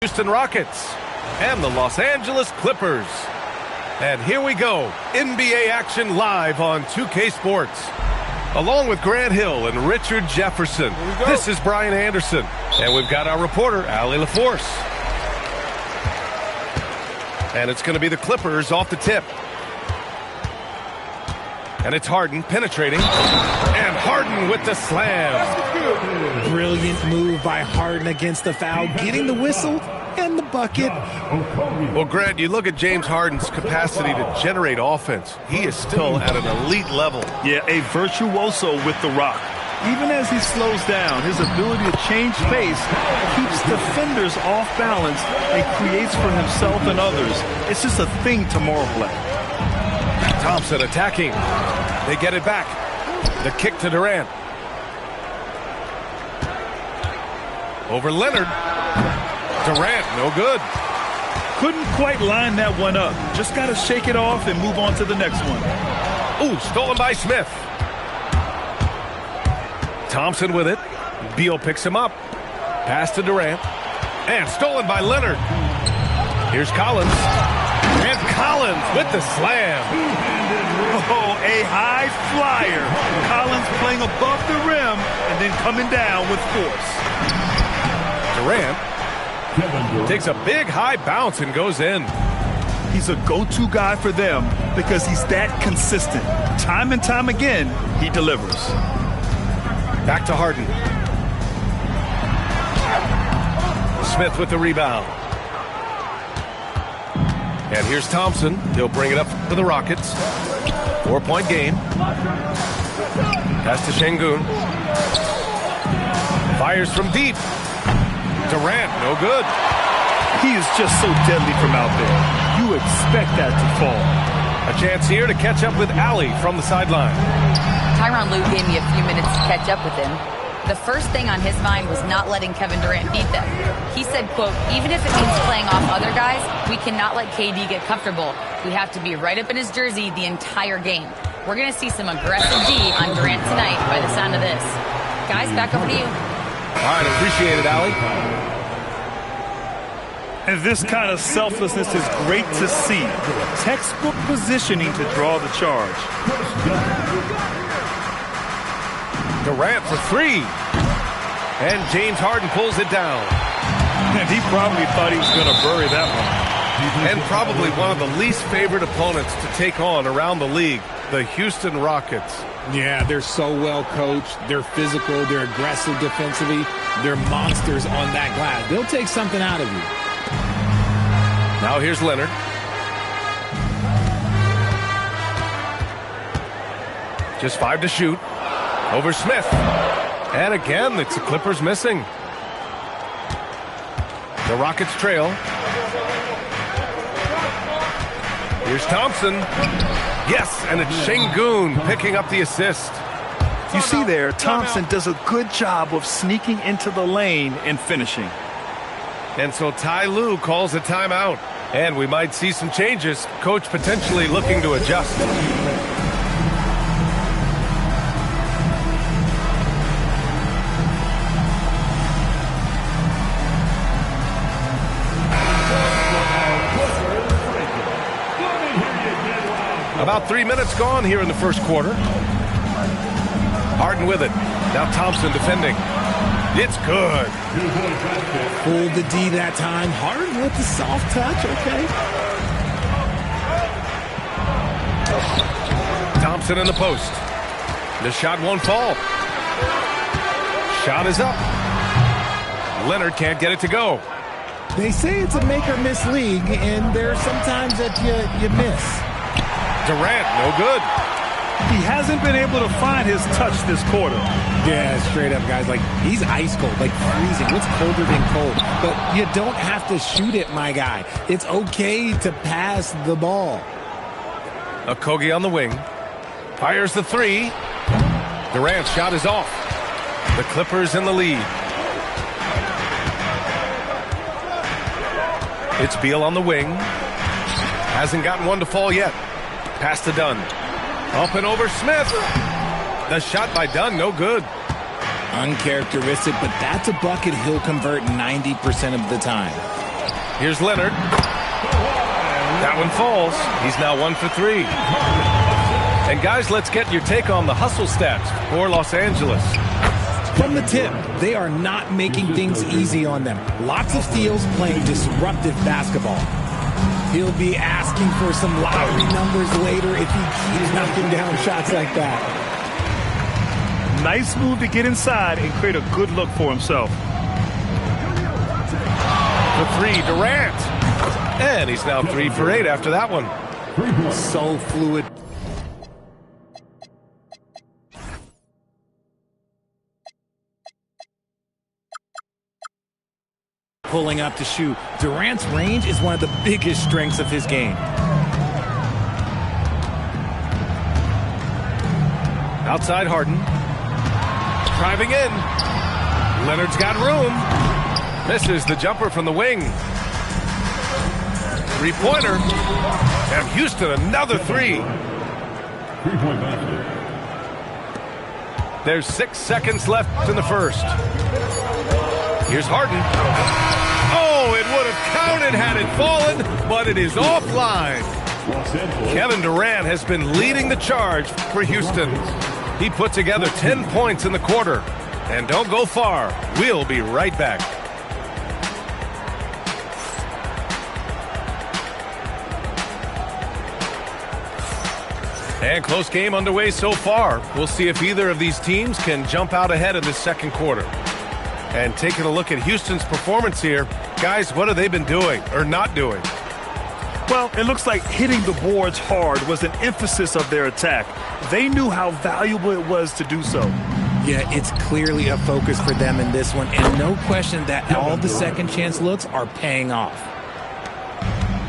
Houston Rockets and the Los Angeles Clippers. And here we go, NBA action live on 2K Sports. Along with Grant Hill and Richard Jefferson, this is Brian Anderson. And we've got our reporter, Allie LaForce. And it's going to be the Clippers off the tip. And it's Harden penetrating. And Harden with the slam. Brilliant move by Harden against the foul, getting the whistle and the bucket. Well, Grant, you look at James Harden's capacity to generate offense. He is still at an elite level. Yeah, a virtuoso with the rock. Even as he slows down, his ability to change pace keeps defenders off balance and creates for himself and others. It's just a thing tomorrow play. Thompson attacking. They get it back. The kick to Durant. Over Leonard. Durant, no good. Couldn't quite line that one up. Just got to shake it off and move on to the next one. Ooh, stolen by Smith. Thompson with it. Beal picks him up. Pass to Durant. And stolen by Leonard. Here's Collins. And Collins with the slam. Oh, a high flyer. Collins playing above the rim and then coming down with force. Durant takes a big high bounce and goes in. He's a go-to guy for them because he's that consistent. Time and time again, he delivers. Back to Harden. Smith with the rebound. And here's Thompson. He'll bring it up for the Rockets. 4-point game. Pass to Şengün. Fires from deep. Durant, no good. He is just so deadly from out there. You expect that to fall. A chance here to catch up with Allie from the sideline. Tyronn Lue gave me a few minutes to catch up with him. The first thing on his mind was not letting Kevin Durant beat them. He said, quote, even if it means playing off other guys, we cannot let KD get comfortable. We have to be right up in his jersey the entire game. We're going to see some aggressive D on Durant tonight by the sound of this. Guys, back over to you. All right, appreciate it, Allie. And this kind of selflessness is great to see. Textbook positioning to draw the charge. Durant for three. And James Harden pulls it down. And he probably thought he was going to bury that one. And probably one of the least favorite opponents to take on around the league, the Houston Rockets. Yeah, they're so well coached. They're physical. They're aggressive defensively. They're monsters on that glass. They'll take something out of you. Now here's Leonard. Just 5 to shoot. Over Smith. And again, it's the Clippers missing. The Rockets trail. Here's Thompson. Yes, and it's Şengün picking up the assist. You see there, Thompson does a good job of sneaking into the lane and finishing. And so Ty Lue calls a timeout. And we might see some changes. Coach potentially looking to adjust. About 3 minutes gone here in the first quarter. Harden with it. Now Thompson defending. It's good. Pulled the D that time. Harden with the soft touch. Okay. Thompson in the post. The shot won't fall. Shot is up. Leonard can't get it to go. They say it's a make-or-miss league, and there's sometimes that you miss. Durant, no good. He hasn't been able to find his touch this quarter. Yeah, straight up, guys. Like, he's ice cold, like freezing. What's colder than cold? But you don't have to shoot it, my guy. It's okay to pass the ball. Okogie on the wing. Fires the three. Durant's shot is off. The Clippers in the lead. It's Beal on the wing. Hasn't gotten one to fall yet. Pass to Dunn. Up and over Smith. The shot by Dunn, no good. Uncharacteristic, but that's a bucket he'll convert 90% of the time. Here's Leonard. That one falls. He's now 1 for 3. And guys, let's get your take on the hustle stats for Los Angeles. From the tip, they are not making things easy on them. Lots of steals, playing disruptive basketball. He'll be asking for some Lowry numbers later if he keeps knocking down shots like that. Nice move to get inside and create a good look for himself. The 3, Durant. And he's now 3 for 8 after that one. So fluid. Pulling up to shoot. Durant's range is one of the biggest strengths of his game. Outside Harden. Driving in. Leonard's got room. Misses the jumper from the wing. Three-pointer. And Houston another 3. There's 6 seconds left in the first. Here's Harden. Oh, it would have counted had it fallen, but it is offline. Kevin Durant has been leading the charge for Houston. He put together 10 points in the quarter. And don't go far. We'll be right back. And close game underway so far. We'll see if either of these teams can jump out ahead in the second quarter. And taking a look at Houston's performance here, guys, what have they been doing or not doing? Well, it looks like hitting the boards hard was an emphasis of their attack. They knew how valuable it was to do so. Yeah, it's clearly a focus for them in this one, and no question that all the second chance looks are paying off.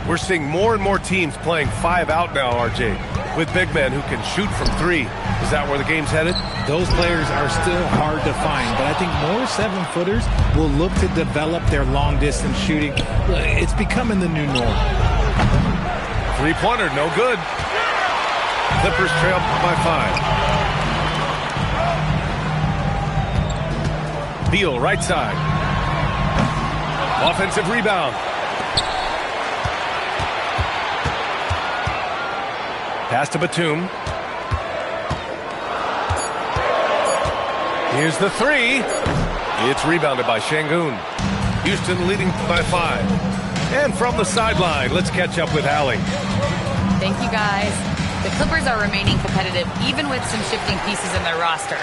We're seeing more and more teams playing 5 out now, RJ, with big men who can shoot from 3. Is that where the game's headed? Those players are still hard to find, but I think more 7-footers will look to develop their long-distance shooting. It's becoming the new norm. Three-pointer, no good. Clippers trail by 5. Beal, right side. Offensive rebound. Pass to Batum. Here's the 3. It's rebounded by Şengün. Houston leading by 5. And from the sideline, let's catch up with Allie. Thank you, guys. The Clippers are remaining competitive even with some shifting pieces in their roster.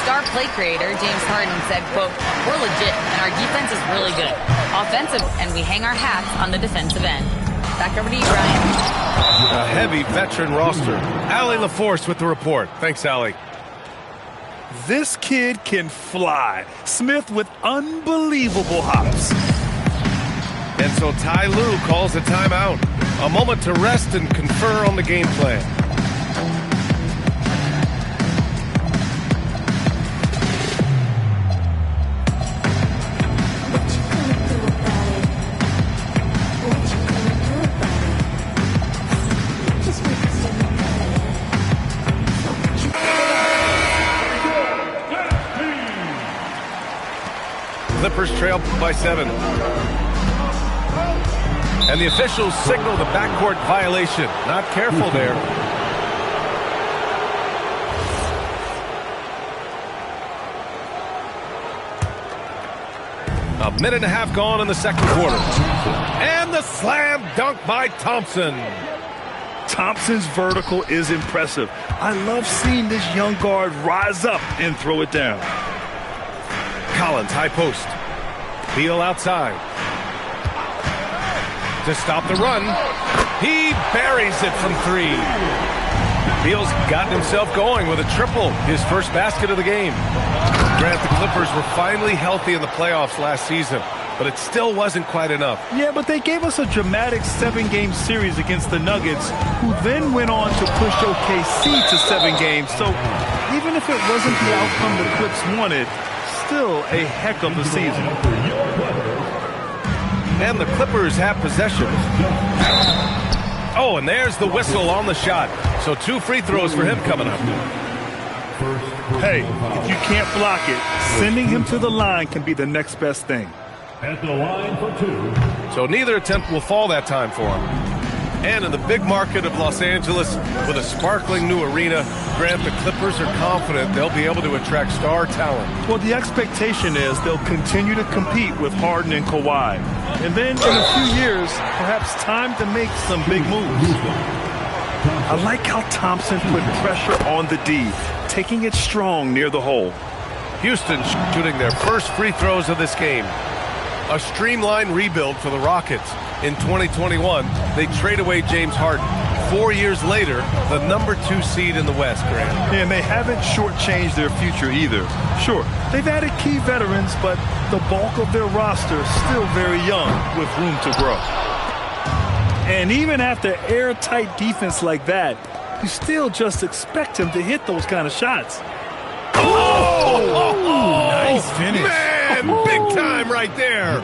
Star play creator James Harden said, quote, "We're legit and our defense is really good. Offensive, and we hang our hats on the defensive end." Back over to you, Brian. A heavy veteran roster. Allie LaForce with the report. Thanks, Allie. This kid can fly. Smith with unbelievable hops. And so Ty Lue calls a timeout. A moment to rest and confer on the game plan. Clippers trail by 7. And the officials signal the backcourt violation. Not careful there. A minute and a half gone in the second quarter. And the slam dunk by Thompson. Thompson's vertical is impressive. I love seeing this young guard rise up and throw it down. Collins, high post. Beal outside. To stop the run. He buries it from 3. Beal's gotten himself going with a triple, his first basket of the game. Grant, the Clippers were finally healthy in the playoffs last season, but it still wasn't quite enough. Yeah, but they gave us a dramatic 7-game series against the Nuggets, who then went on to push OKC to 7 games. So even if it wasn't the outcome the Clips wanted, still a heck of a season. And the Clippers have possession. Oh, and there's the whistle on the shot. So 2 free throws for him coming up. Hey, if you can't block it, sending him to the line can be the next best thing. at the line for 2. So neither attempt will fall that time for him. And in the big market of Los Angeles, with a sparkling new arena, Grant, the Clippers are confident they'll be able to attract star talent. Well, the expectation is they'll continue to compete with Harden and Kawhi. And then in a few years, perhaps time to make some big moves. I like how Thompson put pressure on the D, taking it strong near the hole. Houston shooting their first free throws of this game. A streamlined rebuild for the Rockets. In 2021, they trade away James Harden. 4 years later, the #2 seed in the West, Grant. And they haven't shortchanged their future either. Sure, they've added key veterans, but the bulk of their roster is still very young with room to grow. And even after airtight defense like that, you still just expect him to hit those kind of shots. Nice finish. Man, big time right there.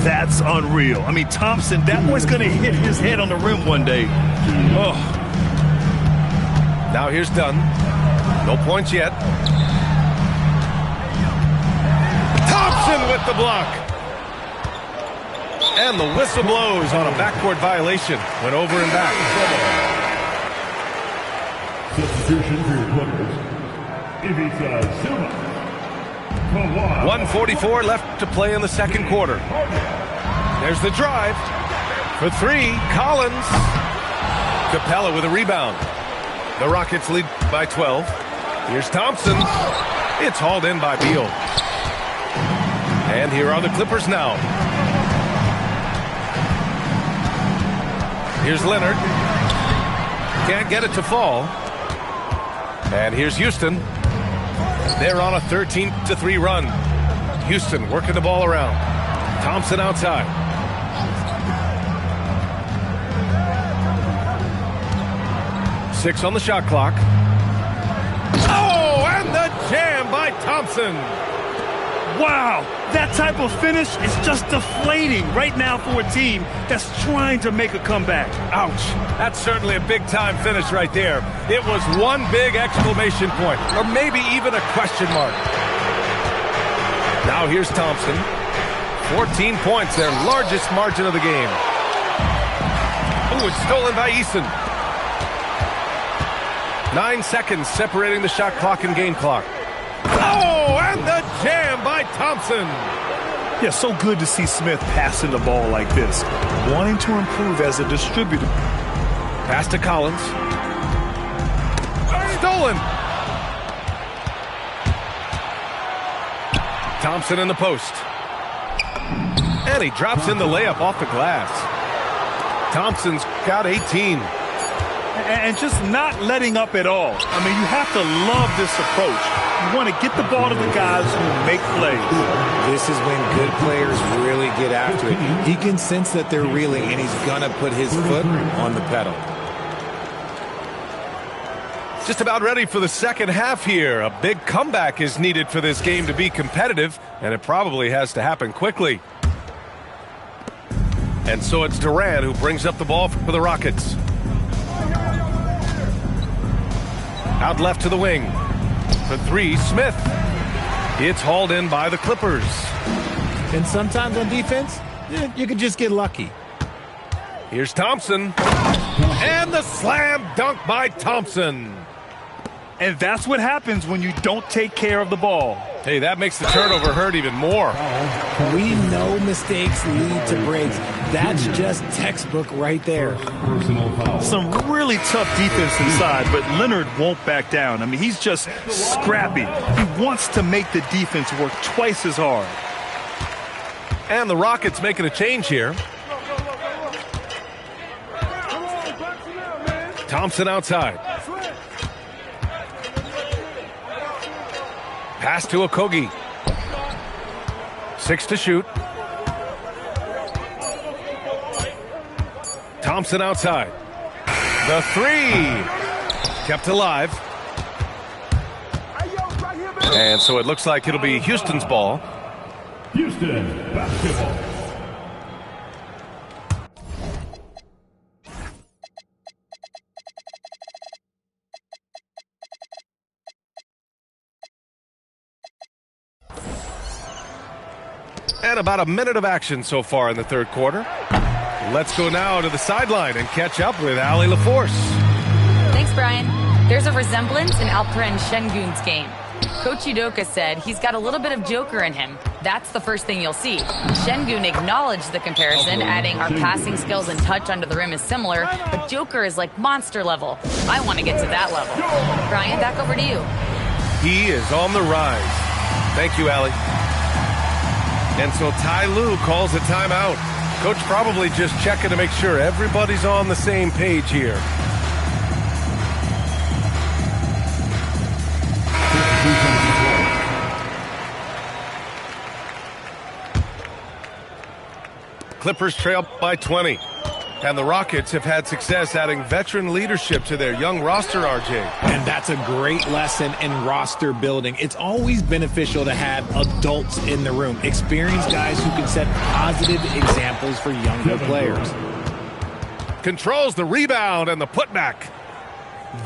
That's unreal. I mean, Thompson, that boy's going to hit his head on the rim one day. Oh. Now here's Dunn. No points yet. Thompson with the block. And the whistle blows on a backcourt violation. Went over and back. Substitution for your Clippers. Ivica Zubac. 1:44 left to play in the second quarter. There's the drive. For 3, Collins. Capella with a rebound. The Rockets lead by 12. Here's Thompson. It's hauled in by Beal. And here are the Clippers now. Here's Leonard. Can't get it to fall. And here's Houston. They're on a 13-3 run. Houston working the ball around. Thompson outside. Six on the shot clock. Oh, and the jam by Thompson. Wow, that type of finish is just deflating right now for a team that's trying to make a comeback. Ouch. That's certainly a big-time finish right there. It was one big exclamation point, or maybe even a question mark. Now here's Thompson. 14 points, their largest margin of the game. Ooh, it's stolen by Eason. 9 seconds separating the shot clock and game clock. Oh, and the jam by Thompson. Yeah, so good to see Smith passing the ball like this, wanting to improve as a distributor. Pass to Collins. Stolen. Thompson in the post. And he drops in the layup off the glass. Thompson's got 18. And just not letting up at all. I mean, you have to love this approach. You want to get the ball to the guys who make plays. This is when good players really get after it. He can sense that they're reeling, and he's going to put his foot on the pedal. Just about ready for the second half here. A big comeback is needed for this game to be competitive, and it probably has to happen quickly. And so it's Durant who brings up the ball for the Rockets. Out left to the wing. For 3, Smith. It's hauled in by the Clippers. And sometimes on defense, you can just get lucky. Here's Thompson. And the slam dunk by Thompson. And that's what happens when you don't take care of the ball. Hey, that makes the turnover hurt even more. We know mistakes lead to breaks. That's just textbook right there. Some really tough defense inside, but Leonard won't back down. I mean, he's just scrappy. He wants to make the defense work twice as hard. And the Rockets making a change here. Thompson outside. Pass to Okogie. 6 to shoot. Thompson outside. The 3. Kept alive. And so it looks like it'll be Houston's ball. Houston basketball. And about a minute of action so far in the third quarter. Let's go now to the sideline and catch up with Allie LaForce. Thanks, Brian. There's a resemblance in Alperen Şengün's game. Coach Udoka said he's got a little bit of Joker in him. That's the first thing you'll see. Şengün acknowledged the comparison, adding our passing skills and touch under the rim is similar, but Joker is like monster level. I want to get to that level. Brian, back over to you. He is on the rise. Thank you, Allie. And so Ty Lue calls a timeout. Coach probably just checking to make sure everybody's on the same page here. Clippers trail by 20. And the Rockets have had success adding veteran leadership to their young roster, RJ. And that's a great lesson in roster building. It's always beneficial to have adults in the room, experienced guys who can set positive examples for younger players. Controls the rebound and the putback.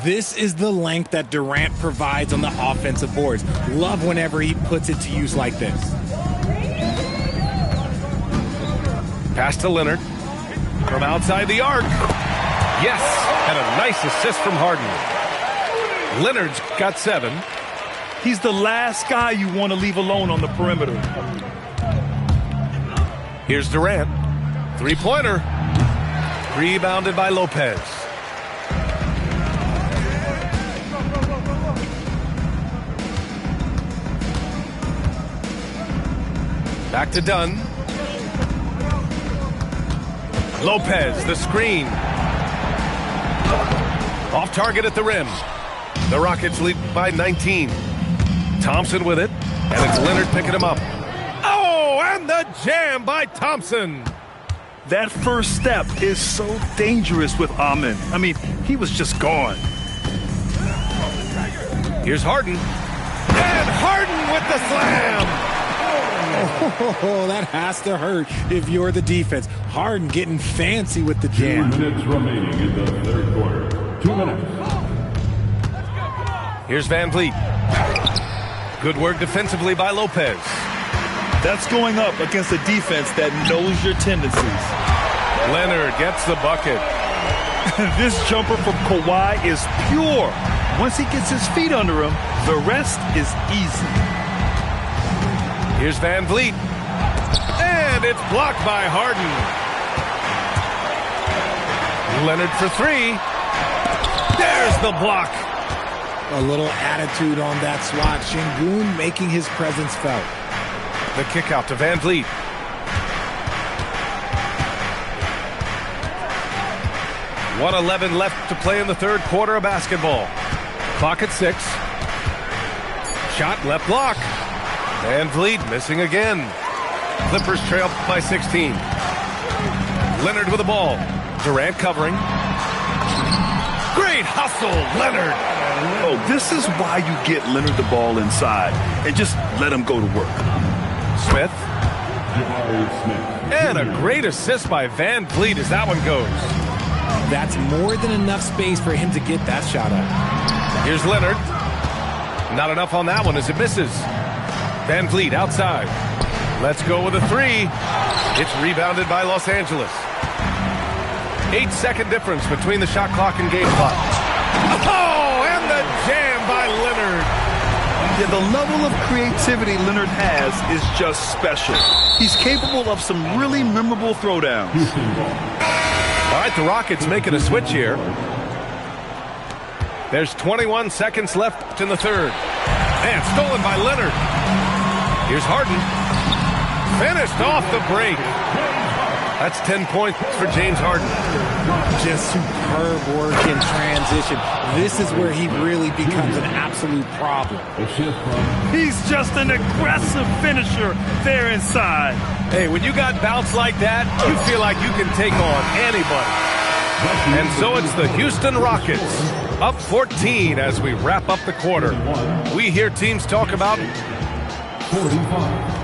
This is the length that Durant provides on the offensive boards. Love whenever he puts it to use like this. Pass to Leonard. From outside the arc. Yes, and a nice assist from Harden. Leonard's got 7. He's the last guy you want to leave alone on the perimeter. Here's Durant. Three-pointer. Rebounded by Lopez. Back to Dunn. Lopez, the screen. Off target at the rim. The Rockets lead by 19. Thompson with it, and it's Leonard picking him up. Oh, and the jam by Thompson. That first step is so dangerous with Amen. I mean, he was just gone. Here's Harden. And Harden with the slam. Oh, that has to hurt if you're the defense. Harden getting fancy with the jam. 2 minutes remaining in the third quarter. 2 minutes. Here's Van Vliet. Good work defensively by Lopez. That's going up against a defense that knows your tendencies. Leonard gets the bucket. This jumper from Kawhi is pure. Once he gets his feet under him, the rest is easy. Here's Van Vliet. And it's blocked by Harden. Leonard for 3. There's the block. A little attitude on that swat. Şengün making his presence felt. The kick out to Van Vliet. .111 left to play in the third quarter of basketball. Clock at 6. Shot left block. Van Vliet missing again. Clippers trail by 16. Leonard with the ball. Durant covering. Great hustle, Leonard. Oh, this is why you get Leonard the ball inside and just let him go to work. Smith. And a great assist by Van Vliet as that one goes. That's more than enough space for him to get that shot up. Here's Leonard. Not enough on that one as it misses. Van Vliet outside. Let's go with a 3. It's rebounded by Los Angeles. 8-second difference between the shot clock and game clock. Oh, and the jam by Leonard. Yeah, the level of creativity Leonard has is just special. He's capable of some really memorable throwdowns. All right, the Rockets making a switch here. There's 21 seconds left in the third. And stolen by Leonard. Here's Harden. Finished off the break. That's 10 points for James Harden. Just superb work in transition. This is where he really becomes an absolute problem. He's just an aggressive finisher there inside. Hey, when you got bounce like that, you feel like you can take on anybody. And so it's the Houston Rockets up 14 as we wrap up the quarter. We hear teams talk about 45.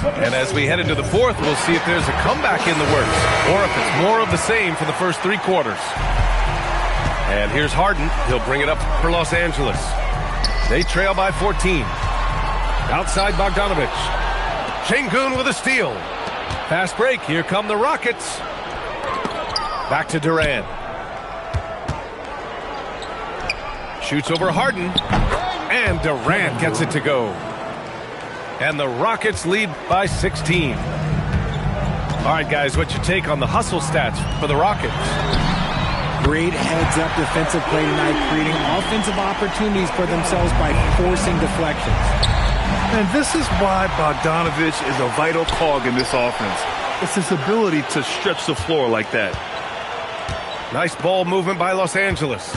And as we head into the fourth, we'll see if there's a comeback in the works or if it's more of the same for the first 3 quarters. And here's Harden. He'll bring it up for Los Angeles. They trail by 14. Outside Bogdanovich. Şengün with a steal. Fast break. Here come the Rockets. Back to Durant. Shoots over Harden. And Durant gets it to go. And the Rockets lead by 16. All right, guys, what's your take on the hustle stats for the Rockets? Great heads-up defensive play tonight, creating offensive opportunities for themselves by forcing deflections. And this is why Bogdanovich is a vital cog in this offense. It's his ability to stretch the floor like that. Nice ball movement by Los Angeles.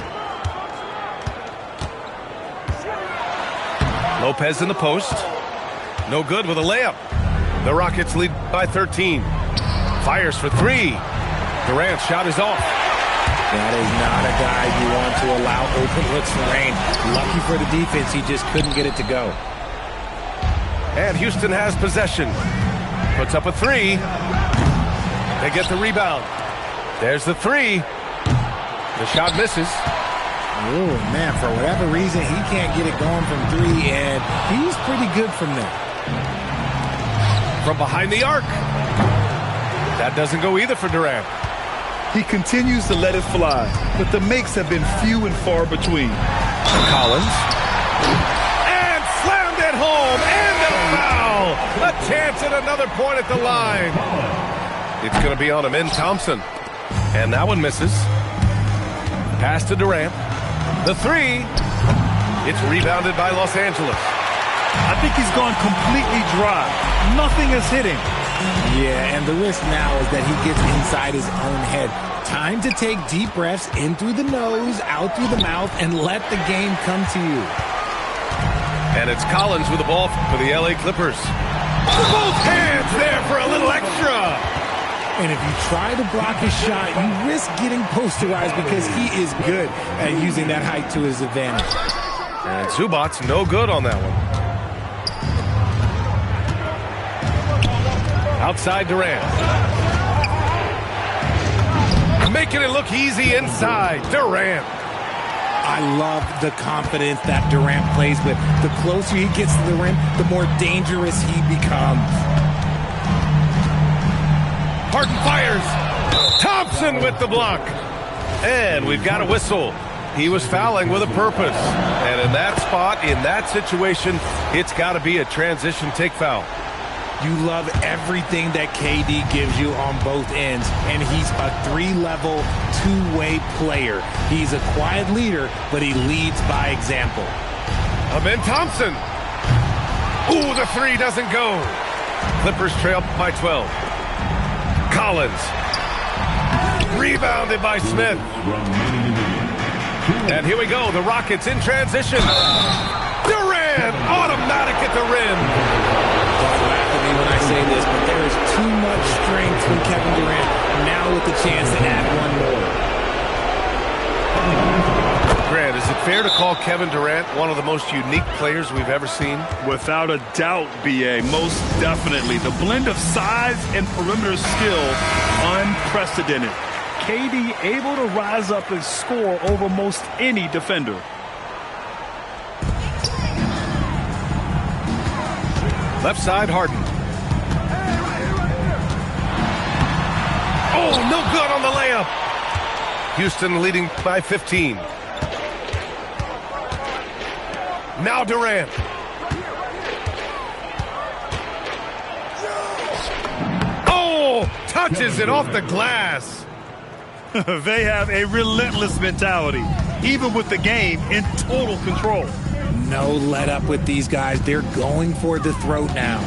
Lopez in the post. No good with a layup. The Rockets lead by 13. Fires for three. Durant's shot is off. That is not a guy you want to allow open looks to rain. Lucky for the defense, he just couldn't get it to go. And Houston has possession. Puts up a three. They get the rebound. There's the three. The shot misses. Oh, man, for whatever reason, he can't get it going from three, and he's pretty good from there. From behind the arc. That doesn't go either for Durant. He continues to let it fly, but the makes have been few and far between. Collins. And slammed it home. And a foul. A chance at another point at the line. It's going to be on Amen Thompson. And that one misses. Pass to Durant. The three. It's rebounded by Los Angeles. I think he's gone completely dry. Nothing is hitting. Yeah, and the risk now is that he gets inside his own head. Time to take deep breaths in through the nose, out through the mouth, and let the game come to you. And it's Collins with the ball for the LA Clippers. Both hands there for a little extra. And if you try to block his shot, you risk getting posterized because he is good at using that height to his advantage. And Zubac's no good on that one. Outside Durant. Making it look easy inside. Durant. I love the confidence that Durant plays with. The closer he gets to the rim, the more dangerous he becomes. Harden fires. Thompson with the block. And we've got a whistle. He was fouling with a purpose. And in that spot, in that situation, it's got to be a transition take foul. You love everything that KD gives you on both ends, and he's a three-level, two-way player. He's a quiet leader, but he leads by example. Amen Thompson. Ooh, the three doesn't go. Clippers trail by 12. Collins. Rebounded by Smith. And here we go, the Rockets in transition. Durant, automatic at the rim. Don't laugh at me when I say this, but there is too much strength from Kevin Durant, now with the chance to add one more. Grant, is it fair to call Kevin Durant one of the most unique players we've ever seen? Without a doubt, B.A., most definitely. The blend of size and perimeter skill, unprecedented. KD able to rise up and score over most any defender. Left side, Harden. Oh, no good on the layup. Houston leading by 15. Now Durant. Oh, touches it off the glass. They have a relentless mentality, even with the game in total control. No let up with these guys. They're going for the throat now.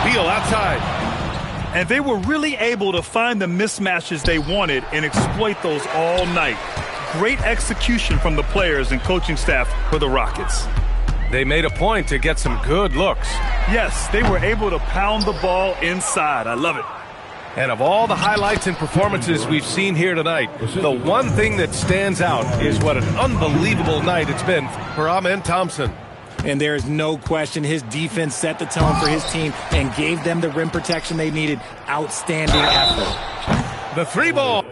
Beal outside. And they were really able to find the mismatches they wanted and exploit those all night. Great execution from the players and coaching staff for the Rockets. They made a point to get some good looks. Yes, they were able to pound the ball inside. I love it. And of all the highlights and performances we've seen here tonight, the one thing that stands out is what an unbelievable night it's been for Amen Thompson. And there is no question his defense set the tone for his team and gave them the rim protection they needed. Outstanding effort. The three ball.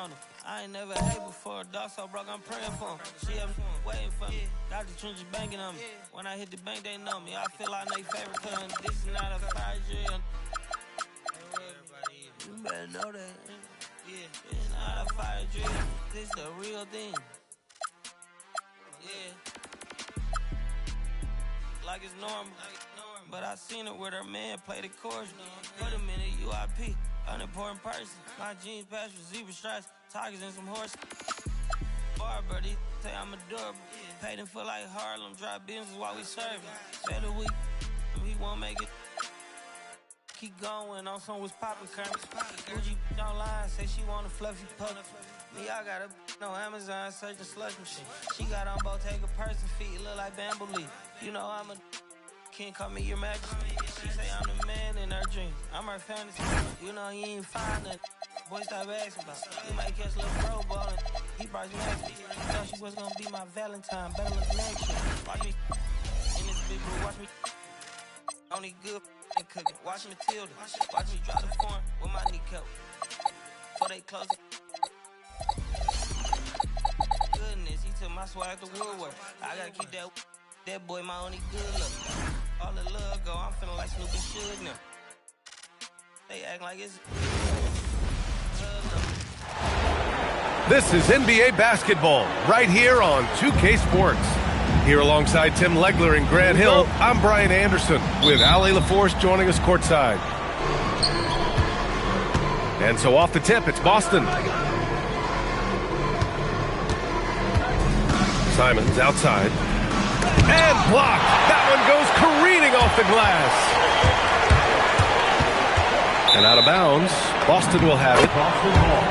on him. I ain't never hate before. Dog so broke, I'm praying for him. She up waiting for me. Got the trenches banking on me. When I hit the bank, they know me. I feel like they favorite cousin. This is not a fire drill. You better know that. Yeah, it's not a fire drill. This the real thing. Yeah. Like it's normal. But I seen her with her man play the chorus. Put him in a UIP. Unimportant person. My jeans patch with zebra stripes. Tigers and some horses. Bar, buddy. Say I'm adorable. Paid him for like Harlem. Drive business while we serving. Better we. He won't make it. Keep going on some was poppin' current. Gucci online, say she want a fluffy pup. Me, I got a no Amazon searching slush machine. She got on Bottega person feet, look like bamboo leaf. You know I'm a can't call me your majesty. She say I'm the man in her dreams. I'm her fantasy. You know he ain't find nothing. Boy, stop asking about. He might catch a little bro ballin'. He brought me nasty. Thought she was gonna be my Valentine. Better look next year. Watch me in this big blue. Watch me only good and cooking. Watch Matilda. Watch me drop the form with my kneecap. Before they close it. Goodness, he took my swag to Woodward. I gotta keep that boy my only good look. All the love go, I'm feeling like Snoop and Suge now. They act like it's This is NBA basketball right here on 2K Sports. Here alongside Tim Legler and Grant Hill, I'm Brian Anderson with Ali LaForce joining us courtside. And so off the tip, it's Boston. Simons outside. And blocked. That one goes careening off the glass. And out of bounds, Boston will have it.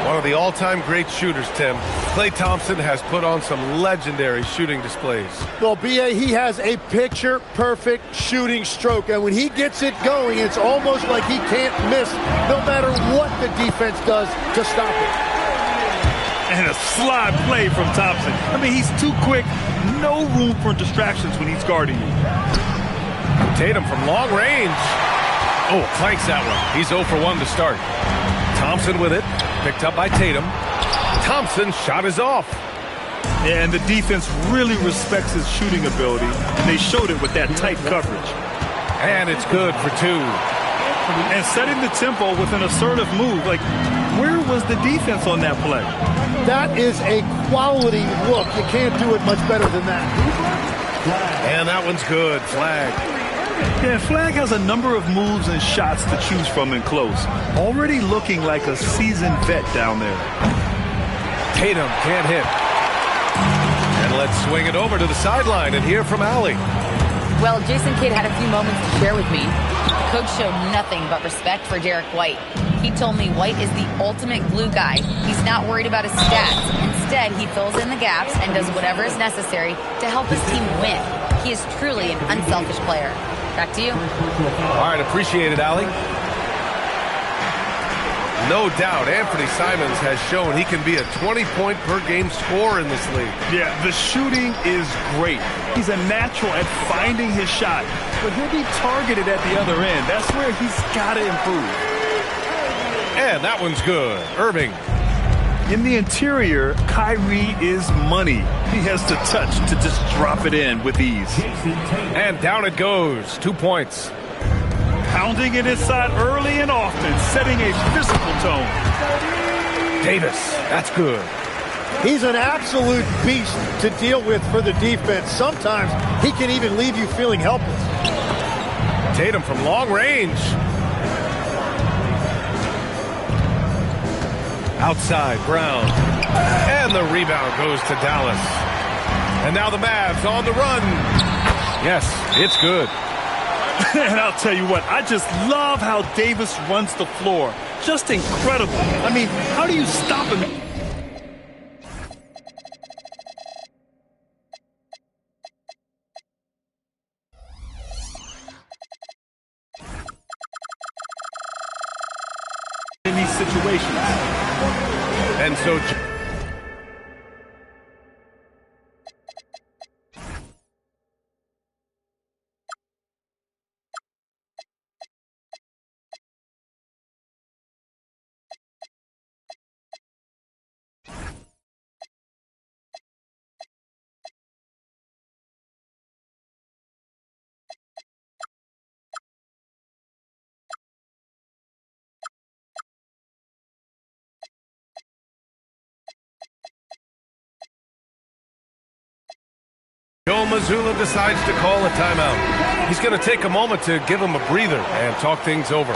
One of the all-time great shooters, Tim. Klay Thompson has put on some legendary shooting displays. Well, B.A., he has a picture-perfect shooting stroke, and when he gets it going, it's almost like he can't miss no matter what the defense does to stop it. And a slide play from Thompson. I mean, he's too quick. No room for distractions when he's guarding you. Tatum from long range. Oh, clanks that one. He's 0 for 1 to start. Thompson with it. Picked up by Tatum. Thompson's shot is off. Yeah, and the defense really respects his shooting ability, and they showed it with that tight coverage. And it's good for 2. And setting the tempo with an assertive move. Like, where was the defense on that play? That is a quality look. You can't do it much better than that. And that one's good. Flag. Yeah, Flag has a number of moves and shots to choose from in close. Already looking like a seasoned vet down there. Tatum can't hit. And let's swing it over to the sideline and hear from Ali. Well, Jason Kidd had a few moments to share with me. Coach showed nothing but respect for Derek White. He told me White is the ultimate glue guy. He's not worried about his stats. Instead, he fills in the gaps and does whatever is necessary to help his team win. He is truly an unselfish player. Back to you. All right, appreciate it, Ali. No doubt, Anthony Simons has shown he can be a 20-point-per-game scorer in this league. Yeah, the shooting is great. He's a natural at finding his shot, but he'll be targeted at the other end. That's where he's got to improve. And that one's good. Irving. In the interior, Kyrie is money. He has the touch to just drop it in with ease. And down it goes. 2 points. Pounding it inside early and often, setting a physical tone. Davis, that's good. He's an absolute beast to deal with for the defense. Sometimes he can even leave you feeling helpless. Tatum from long range. Outside, Brown. And the rebound goes to Dallas. And now the Mavs on the run. Yes, it's good. And I'll tell you what, I just love how Davis runs the floor. Just incredible. I mean, how do you stop him? In these situations. And so Mazzulla decides to call a timeout. He's going to take a moment to give him a breather and talk things over.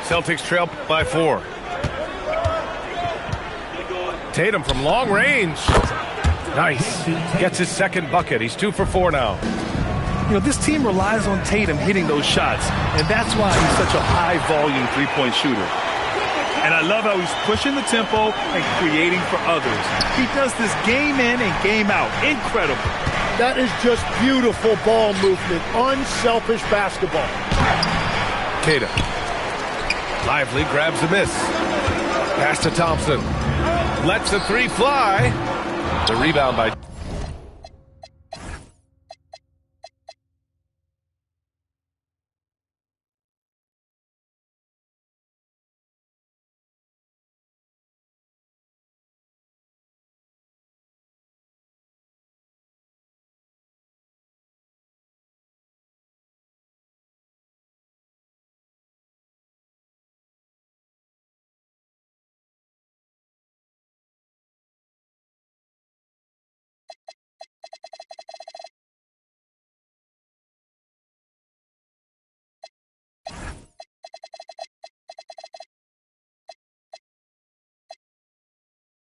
Celtics trail by 4. Tatum from long range. Nice. Gets his second bucket. He's 2 for 4 now. You know, this team relies on Tatum hitting those shots, and that's why he's such a high-volume three-point shooter. And I love how he's pushing the tempo and creating for others. He does this game in and game out. Incredible. That is just beautiful ball movement. Unselfish basketball. Tatum. Lively grabs a miss. Pass to Thompson. Lets the 3 fly. The rebound by...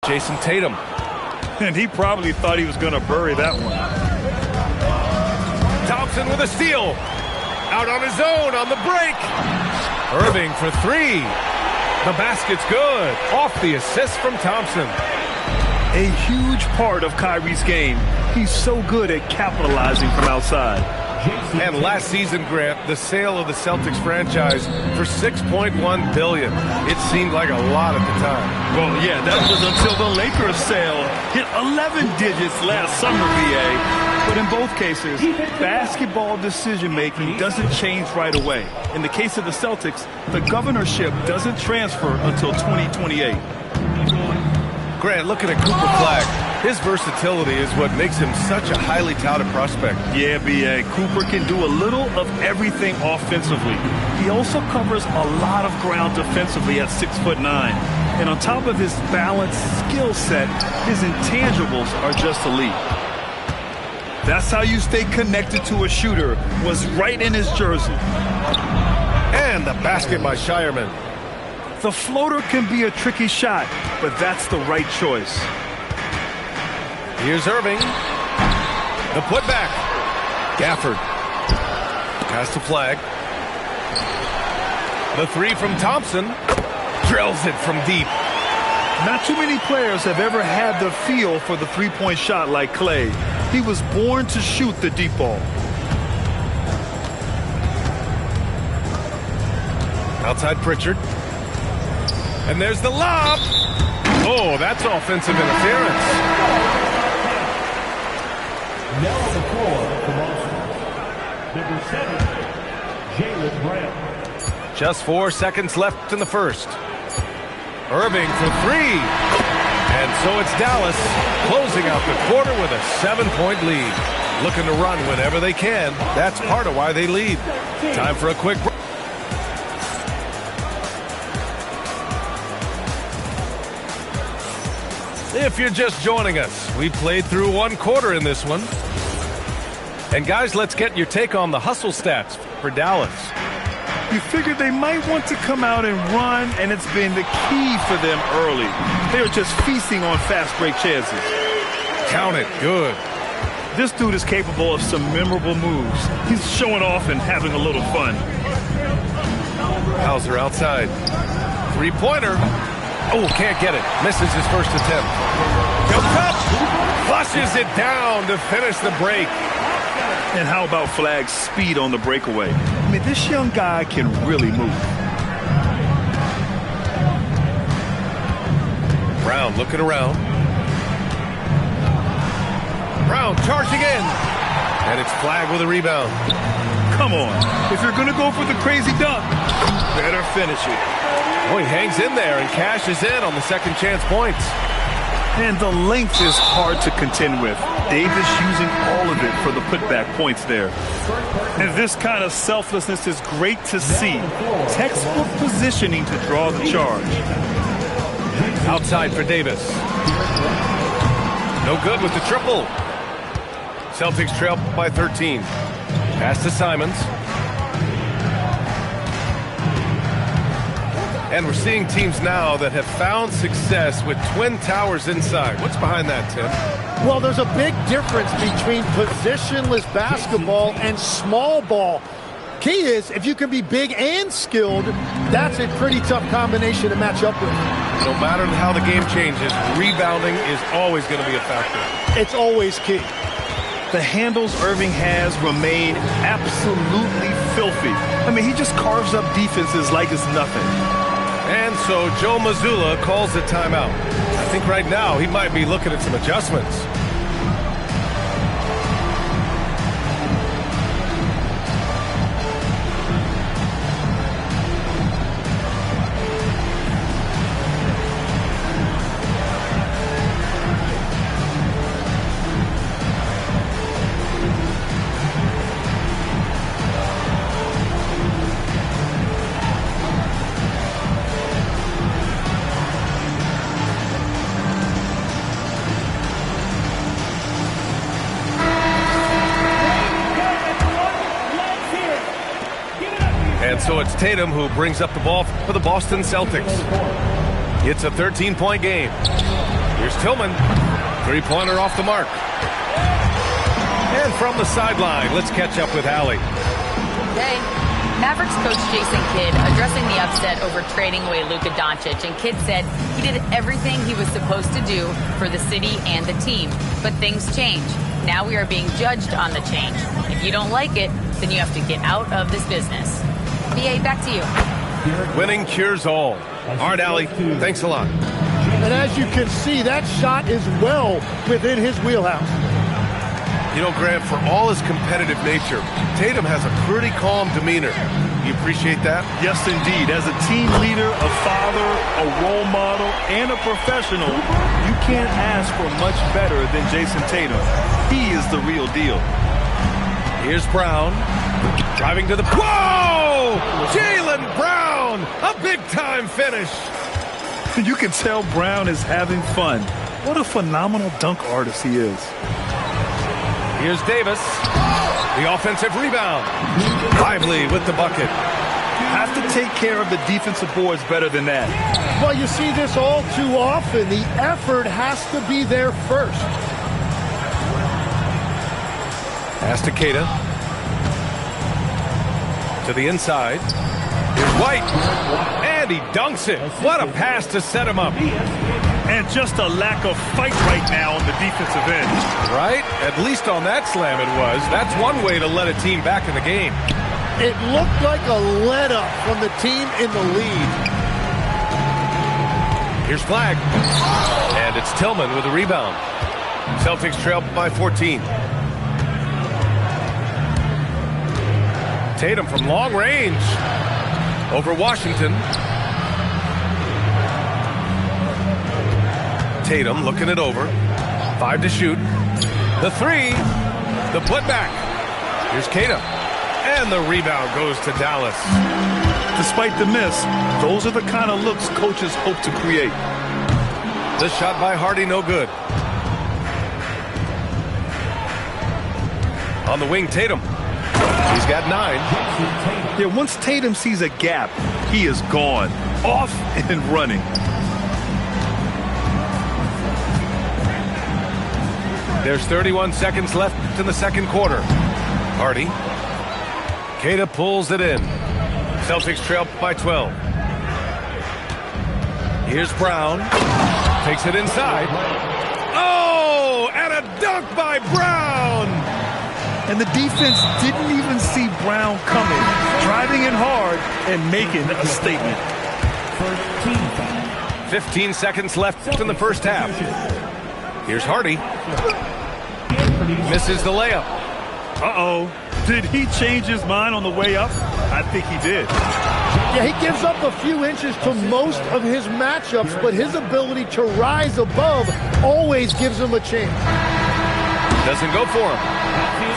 Jason Tatum. And he probably thought he was going to bury that one. Thompson with a steal. Out on his own on the break. Irving for 3. The basket's good. Off the assist from Thompson. A huge part of Kyrie's game. He's so good at capitalizing from outside. And last season, Grant, the sale of the Celtics franchise for $6.1 billion. It seemed like a lot at the time. Well, yeah, that was until the Lakers sale hit 11 digits last summer, VA. But in both cases, basketball decision-making doesn't change right away. In the case of the Celtics, the governorship doesn't transfer until 2028. Grant, looking at Cooper Flagg, his versatility is what makes him such a highly touted prospect. Yeah, B.A. Cooper can do a little of everything offensively. He also covers a lot of ground defensively at 6'9". And on top of his balanced skill set, his intangibles are just elite. That's how you stay connected to a shooter, was right in his jersey. And the basket by Shireman. The floater can be a tricky shot, but that's the right choice. Here's Irving. The putback. Gafford. Pass to Flagg. The 3 from Thompson. Drills it from deep. Not too many players have ever had the feel for the three-point shot like Clay. He was born to shoot the deep ball. Outside Pritchard. And there's the lob. Oh, that's offensive interference. Now the floor from number 7, Jaylen Brown. Just 4 seconds left in the first. Irving for 3. And so it's Dallas closing out the quarter with a 7-point lead. Looking to run whenever they can. That's part of why they lead. Time for a quick break. If you're just joining us, we played through 1 quarter in this one. And guys, let's get your take on the hustle stats for Dallas. You figured they might want to come out and run, and it's been the key for them early. They're just feasting on fast break chances. Count it. Good. This dude is capable of some memorable moves. He's showing off and having a little fun. Hauser outside. 3-pointer. Oh, can't get it. Misses his first attempt. Goes up. Flushes it down to finish the break. And how about Flagg's speed on the breakaway? I mean, this young guy can really move. Brown looking around. Brown charging in. And it's Flagg with a rebound. Come on. If you're going to go for the crazy dunk, better finish it. Oh, he hangs in there and cashes in on the second chance points. And the length is hard to contend with. Davis using all of it for the putback points there. And this kind of selflessness is great to see. Textbook positioning to draw the charge. Outside for Davis. No good with the triple. Celtics trail by 13. Pass to Simons. And we're seeing teams now that have found success with twin towers inside. What's behind that, Tim? Well, there's a big difference between positionless basketball and small ball. Key is, if you can be big and skilled, that's a pretty tough combination to match up with. No matter how the game changes, rebounding is always going to be a factor. It's always key. The handles Irving has remain absolutely filthy. I mean, he just carves up defenses like it's nothing. And so Joe Mazzulla calls the timeout. I think right now he might be looking at some adjustments. So it's Tatum who brings up the ball for the Boston Celtics. It's a 13-point game. Here's Tillman. Three-pointer off the mark. And from the sideline, let's catch up with Allie. Hey, Mavericks coach Jason Kidd addressing the upset over trading away Luka Doncic. And Kidd said he did everything he was supposed to do for the city and the team. But things change. Now we are being judged on the change. If you don't like it, then you have to get out of this business. BA, back to you. Winning cures all. All right, Allie, thanks a lot. And as you can see, that shot is well within his wheelhouse. You know, Grant, for all his competitive nature, Tatum has a pretty calm demeanor. You appreciate that? Yes, indeed. As a team leader, a father, a role model, and a professional, you can't ask for much better than Jason Tatum. He is the real deal. Here's Brown. Driving to the... Whoa! Jaylen Brown! A big-time finish. You can tell Brown is having fun. What a phenomenal dunk artist he is. Here's Davis. The offensive rebound. Lively with the bucket. Have to take care of the defensive boards better than that. Well, you see this all too often. The effort has to be there first. Pass to Keita. To the inside. Here's White. And he dunks it. What a pass to set him up. And just a lack of fight right now on the defensive end. Right? At least on that slam it was. That's one way to let a team back in the game. It looked like a let-up from the team in the lead. Here's Flag. And it's Tillman with a rebound. Celtics trail by 14. Tatum from long range over Washington. Tatum looking it over. 5 to shoot. The three. The putback. Here's Keita. And the rebound goes to Dallas. Despite the miss, those are the kind of looks coaches hope to create. The shot by Hardy, no good. On the wing, Tatum. He's got 9. Yeah, once Tatum sees a gap, he is gone. Off and running. There's 31 seconds left in the second quarter. Hardy. Keita pulls it in. Celtics trail by 12. Here's Brown. Takes it inside. Oh, and a dunk by Brown. And the defense didn't even see Brown coming, driving in hard and making a statement. 15 seconds left in the first half. Here's Hardy. Misses the layup. Uh-oh. Did he change his mind on the way up? I think he did. Yeah, he gives up a few inches to most of his matchups, but his ability to rise above always gives him a chance. Doesn't go for him.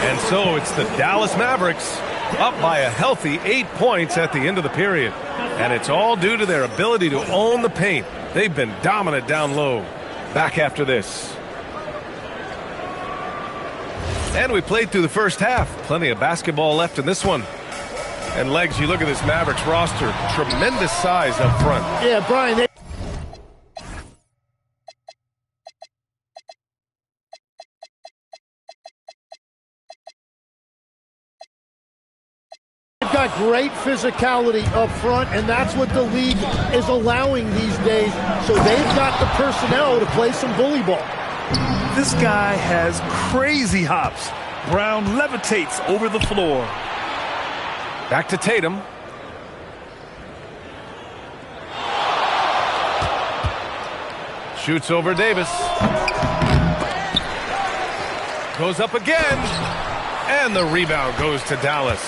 And so it's the Dallas Mavericks up by a healthy 8 points at the end of the period. And it's all due to their ability to own the paint. They've been dominant down low. Back after this. And we played through the first half. Plenty of basketball left in this one. And Legs, you look at this Mavericks roster, tremendous size up front. Yeah, Brian, they've got great physicality up front, and that's what the league is allowing these days. So they've got the personnel to play some bully ball. This guy has crazy hops. Brown levitates over the floor. Back to Tatum. Shoots over Davis. Goes up again. And the rebound goes to Dallas.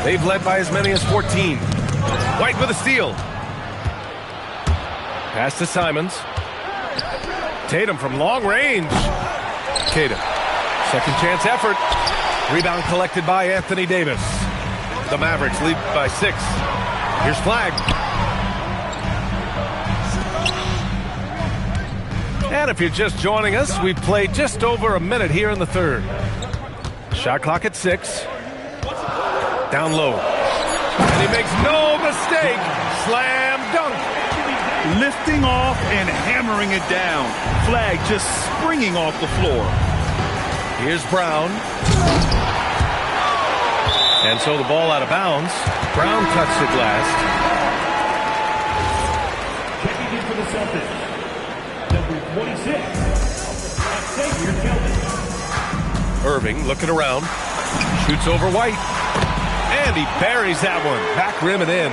They've led by as many as 14. White with a steal. Pass to Simons. Tatum from long range. Tatum. Second chance effort. Rebound collected by Anthony Davis. The Mavericks lead by 6. Here's Flag. And if you're just joining us, we've played just over a minute here in the third. Shot clock at 6. Down low. And he makes no mistake. Slam dunk. Lifting off and hammering it down. Flag just springing off the floor. Here's Brown. And so the ball out of bounds. Brown touched the glass. Checking in for the Celtics, number 26, Xavier Tillman. Irving looking around. Shoots over White. And he buries that one. Back rim and in.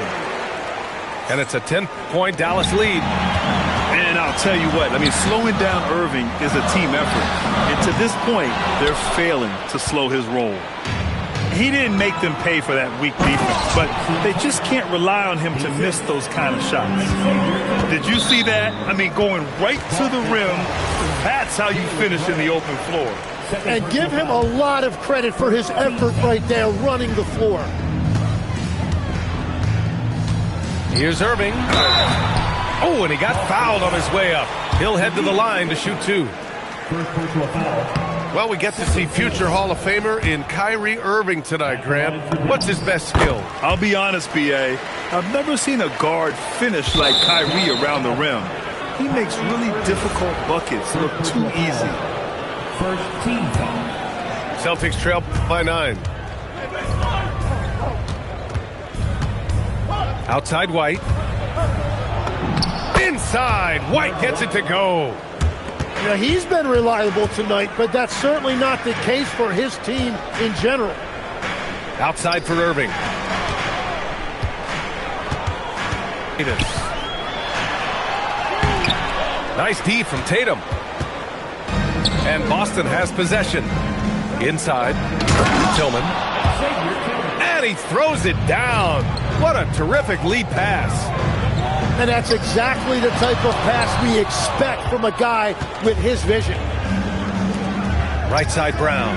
And it's a 10-point Dallas lead. And I'll tell you what, slowing down Irving is a team effort. And to this point, they're failing to slow his roll. He didn't make them pay for that weak defense, but they just can't rely on him to miss those kind of shots. Did you see that? Going right to the rim. That's how you finish in the open floor. And give him a lot of credit for his effort right there running the floor. Here's Irving. Oh, and he got fouled on his way up. He'll head to the line to shoot 2. First personal foul. Well, we get to see future Hall of Famer in Kyrie Irving tonight, Graham. What's his best skill? I'll be honest, B.A. I've never seen a guard finish like Kyrie around the rim. He makes really difficult buckets look too easy. First team foul. Celtics trail by 9. Outside White. Inside. White gets it to go. Now, he's been reliable tonight, but that's certainly not the case for his team in general. Outside for Irving. Nice D from Tatum. And Boston has possession. Inside. Tillman. And he throws it down. What a terrific lead pass. And that's exactly the type of pass we expect from a guy with his vision. Right side Brown.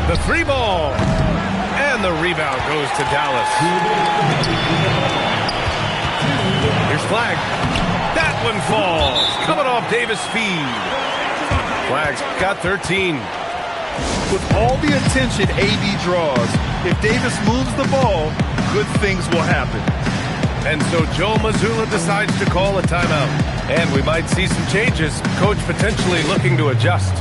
The 3 ball. And the rebound goes to Dallas. Here's Flag. That one falls. Coming off Davis' feed. Flag's got 13. With all the attention AD draws, if Davis moves the ball, good things will happen. And so Joe Mazzulla decides to call a timeout. And we might see some changes. Coach potentially looking to adjust.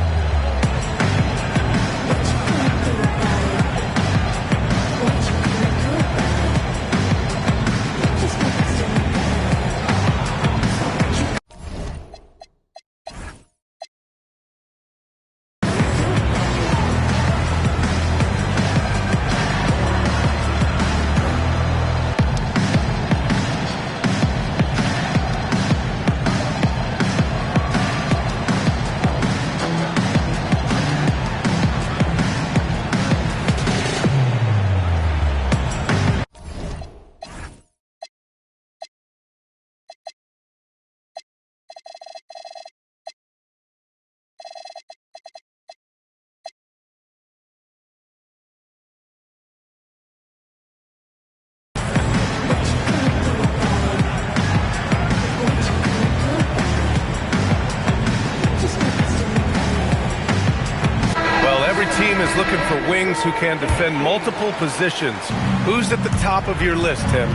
always looking for wings who can defend multiple positions. Who's at the top of your list, Tim?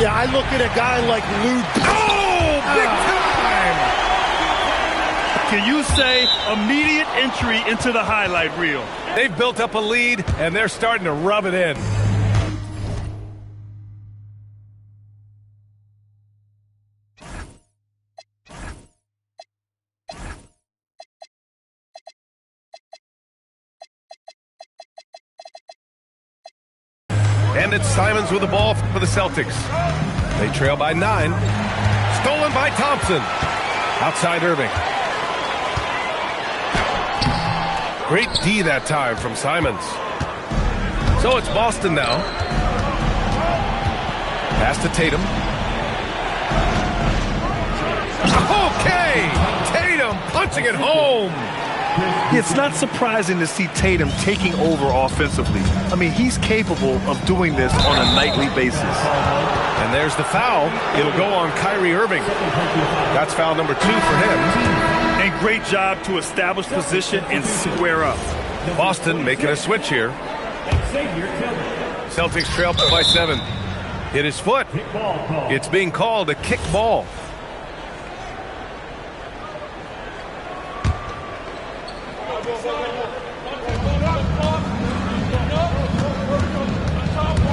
Yeah, I look at a guy like Lou. Oh, big time! Can you say immediate entry into the highlight reel? They've built up a lead, and they're starting to rub it in. And it's Simons with the ball for the Celtics. They trail by 9. Stolen by Thompson. Outside Irving. Great D that time from Simons. So it's Boston now. Pass to Tatum. Okay! Tatum punching it home. It's not surprising to see Tatum taking over offensively. I mean, he's capable of doing this on a nightly basis. And there's the foul. It'll go on Kyrie Irving. That's foul number 2 for him. And great job to establish position and square up. Boston making a switch here. Celtics trail by 7. Hit his foot. It's being called a kick ball.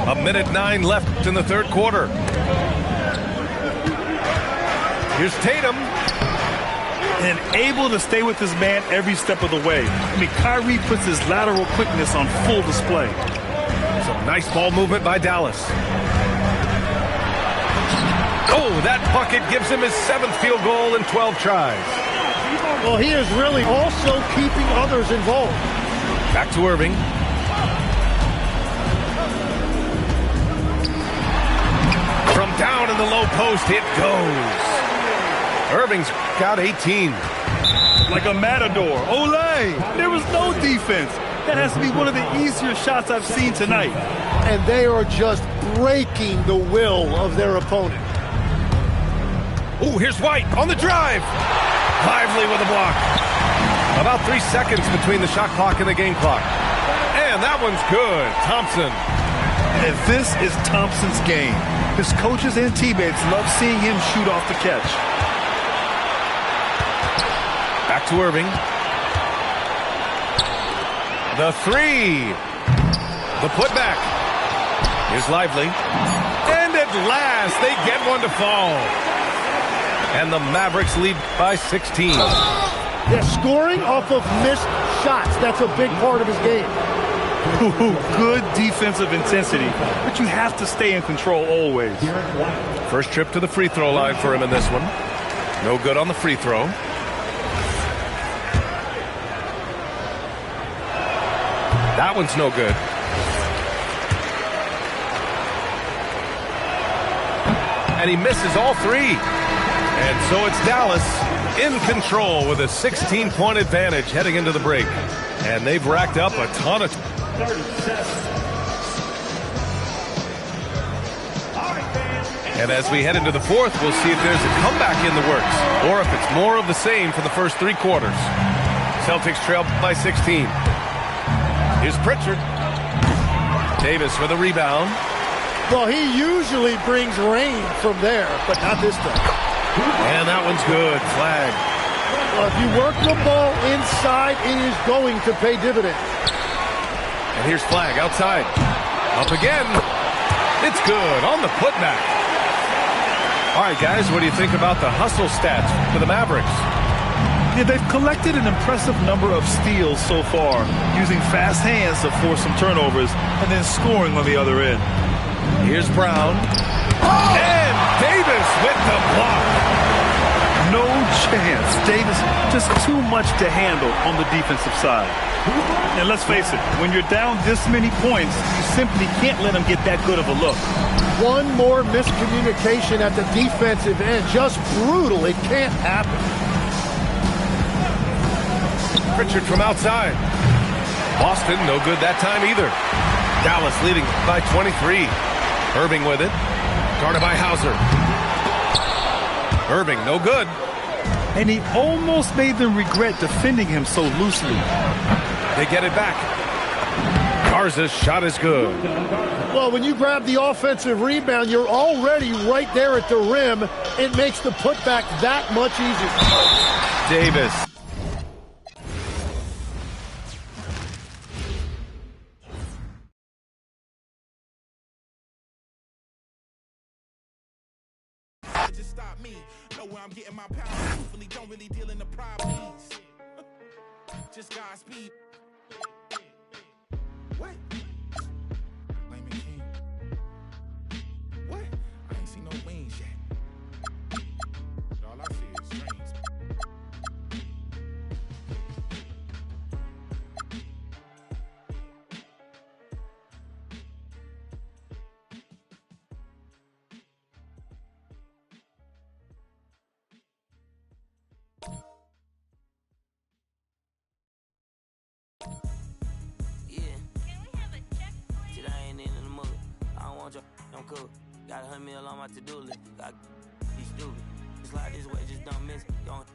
A minute 9 left in the third quarter. Here's Tatum. And able to stay with his man every step of the way. I mean, Kyrie puts his lateral quickness on full display. Some nice ball movement by Dallas. Oh, that bucket gives him his 7th field goal in 12 tries. Well, he is really also keeping others involved. Back to Irving. From down in the low post, it goes. Irving's got 18. Like a matador. Olay! There was no defense. That has to be one of the easier shots I've seen tonight. And they are just breaking the will of their opponent. Oh, here's White on the drive. Lively with a block. About 3 seconds between the shot clock and the game clock. And that one's good. Thompson. And this is Thompson's game. His coaches and teammates love seeing him shoot off the catch. Back to Irving. The 3. The putback is Lively. And at last, they get one to fall. And the Mavericks lead by 16. Yeah, scoring off of missed shots. That's a big part of his game. Good defensive intensity, but you have to stay in control always. First trip to the free throw line for him in this one. No good on the free throw. That one's no good. And he misses all 3. And so it's Dallas in control with a 16-point advantage heading into the break. And they've racked up a ton of... And as we head into the fourth, we'll see if there's a comeback in the works or if it's more of the same for the first 3 quarters. Celtics trail by 16. Here's Pritchard. Davis with a rebound. Well, he usually brings rain from there, but not this time. And that one's good. Flag. Well, if you work the ball inside, it is going to pay dividends. And here's Flag outside. Up again. It's good on the putback. All right, guys, what do you think about the hustle stats for the Mavericks? Yeah, they've collected an impressive number of steals so far, using fast hands to force some turnovers and then scoring on the other end. Here's Brown. And Davis with the block. No chance. Davis just too much to handle on the defensive side. And let's face it, when you're down this many points, you simply can't let him get that good of a look. One more miscommunication at the defensive end. Just brutal. It can't happen. Pritchard from outside. Boston, no good that time either. Dallas leading by 23. Irving with it. Guarded by Hauser. Irving, no good. And he almost made them regret defending him so loosely. They get it back. Garza's shot is good. Well, when you grab the offensive rebound, you're already right there at the rim. It makes the putback that much easier. Davis. Just stop me. Know where I'm getting my power. Hopefully don't really deal in the problems. Just Godspeed. What? Blame me, King. What? I ain't seen no wings yet. All I see is strings. I'm cool. Got $100 million on my to-do list. Got be stupid. It's like this way, just don't miss. Don't